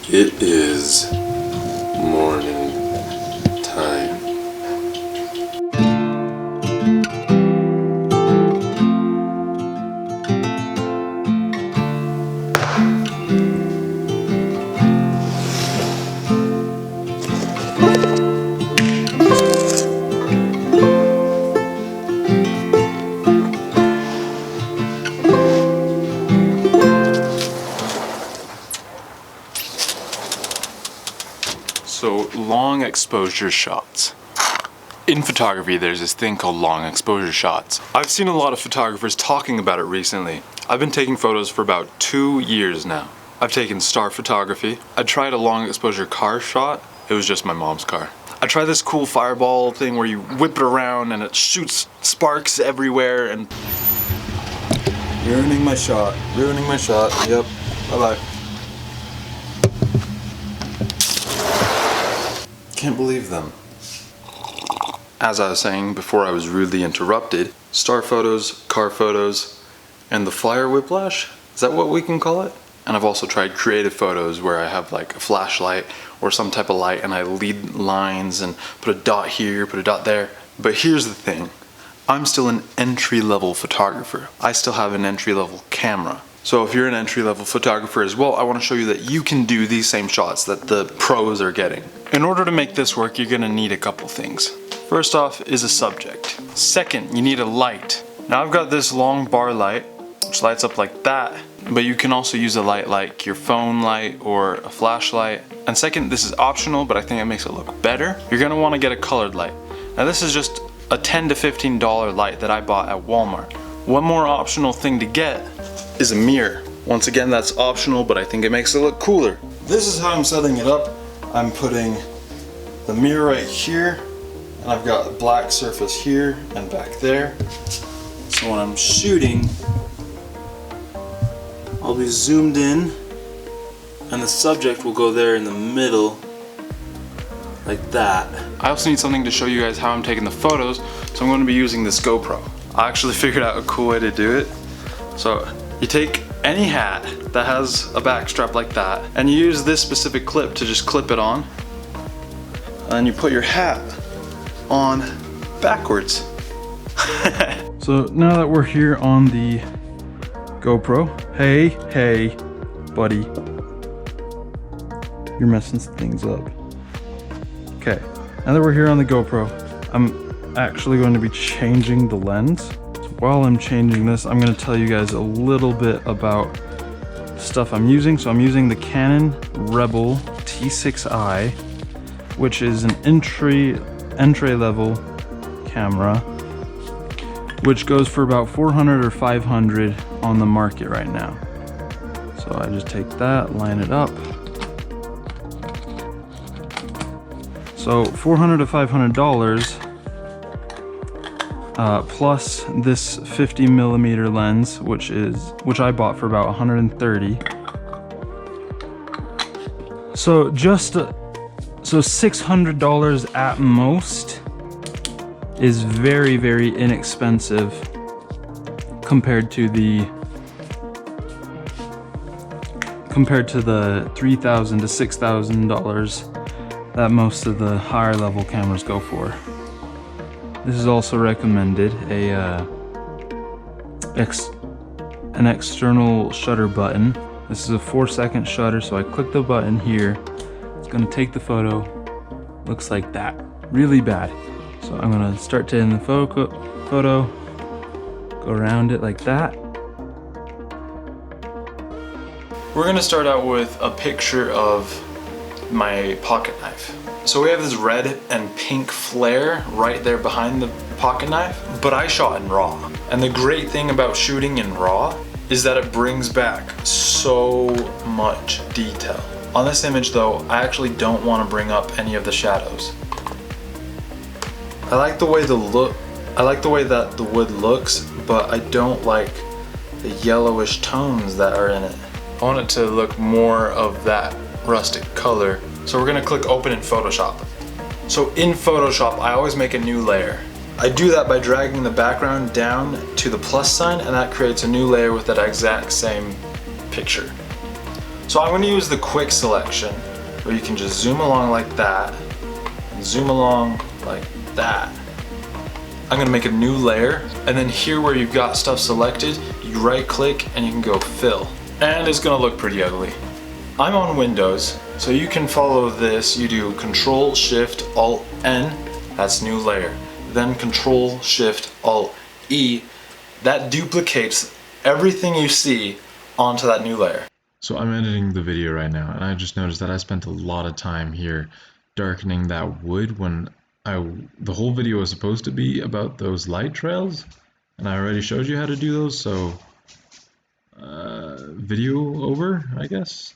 It is morning time. So, long exposure shots. In photography, there's this thing called long exposure shots. I've seen a lot of photographers talking about it recently. I've been taking photos for about 2 years now. I've taken star photography. I tried a long exposure car shot. It was just my mom's car. I tried this cool fireball thing where you whip it around and it shoots sparks everywhere and... Ruining my shot. Yep. Bye-bye. Can't believe them. As I was saying before I was rudely interrupted, star photos, car photos, and the flyer whiplash, is that what we can call it? And I've also tried creative photos where I have like a flashlight or some type of light and I lead lines and put a dot here, put a dot there. But here's the thing, I'm still an entry-level photographer. I still have an entry-level camera. So if you're an entry-level photographer as well, I want to show you that you can do these same shots that the pros are getting. In order to make this work, you're gonna need a couple things. First off is a subject. Second, you need a light. Now I've got this long bar light, which lights up like that, but you can also use a light like your phone light or a flashlight. And second, this is optional, but I think it makes it look better. You're gonna wanna get a colored light. Now this is just a $10 to $15 light that I bought at Walmart. One more optional thing to get is a mirror. Once again, that's optional, but I think it makes it look cooler. This is how I'm setting it up. I'm putting the mirror right here, and I've got a black surface here and back there. So when I'm shooting, I'll be zoomed in, and the subject will go there in the middle, like that. I also need something to show you guys how I'm taking the photos, so I'm going to be using this GoPro. I actually figured out a cool way to do it. So you take any hat that has a back strap like that, and you use this specific clip to just clip it on, and you put your hat on backwards. So now that we're here on the GoPro, hey buddy, you're messing things up. Okay, now that we're here on the GoPro, I'm actually going to be changing the lens. While I'm changing this, I'm going to tell you guys a little bit about the stuff I'm using. So I'm using the Canon Rebel T6i, which is an entry-level camera, which goes for about $400 or $500 on the market right now. So I just take that, line it up. So $400 to $500. Plus this 50mm lens, which I bought for about $130. So $600 at most is very, very inexpensive compared to the $3,000 to $6,000 that most of the higher level cameras go for. This is also recommended, an external shutter button. This is a 4-second shutter, so I click the button here. It's gonna take the photo, looks like that, really bad. So I'm gonna start taking the photo, go around it like that. We're gonna start out with a picture of my pocket knife. So we have this red and pink flare right there behind the pocket knife, but I shot in RAW. And the great thing about shooting in RAW is that it brings back so much detail. On this image though, I actually don't want to bring up any of the shadows. I like the way that the wood looks, but I don't like the yellowish tones that are in it. I want it to look more of that rustic color. So we're gonna click open in Photoshop. So in Photoshop, I always make a new layer. I do that by dragging the background down to the plus sign, and that creates a new layer with that exact same picture. So I'm going to use the quick selection, where you can just zoom along like that, and zoom along like that. I'm going to make a new layer, and then here where you've got stuff selected, you right click and you can go fill. And it's going to look pretty ugly. I'm on Windows, so you can follow this. You do Control Shift Alt N, that's new layer. Then Control Shift Alt E, that duplicates everything you see onto that new layer. So I'm editing the video right now, and I just noticed that I spent a lot of time here darkening that wood when the whole video was supposed to be about those light trails, and I already showed you how to do those, so video over, I guess.